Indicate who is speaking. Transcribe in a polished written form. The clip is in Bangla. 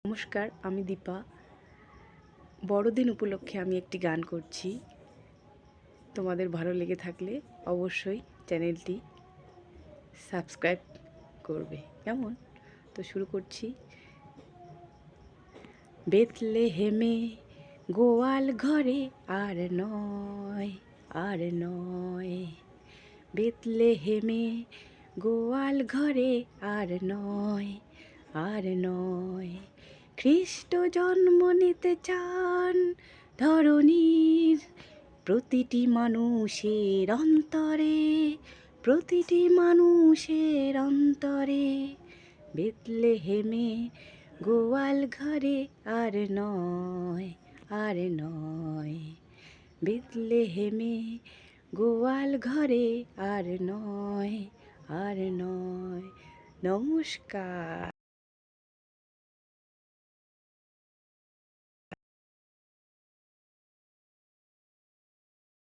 Speaker 1: নমস্কার, আমি দীপা। বড়দিন উপলক্ষে আমি একটি গান করছি। তোমাদের ভালো লেগে থাকলে অবশ্যই চ্যানেলটি সাবস্ক্রাইব করবে। কেমন? তো শুরু করছি। বেথলেহেমে গোয়াল ঘরে আর নয়, আর নয়। বেথলেহেমে গোয়াল ঘরে আর নয়, আর নয়। খ্রিস্ট জন্ম নিতে চান ধরণীর প্রতিটি মানুষের অন্তরে, প্রতিটি মানুষের অন্তরে। বেথলেহেমে গোয়াল ঘরে আর নয়, আর নয়। বেথলেহেমে গোয়াল ঘরে আর নয়, আর নয়। নমস্কার।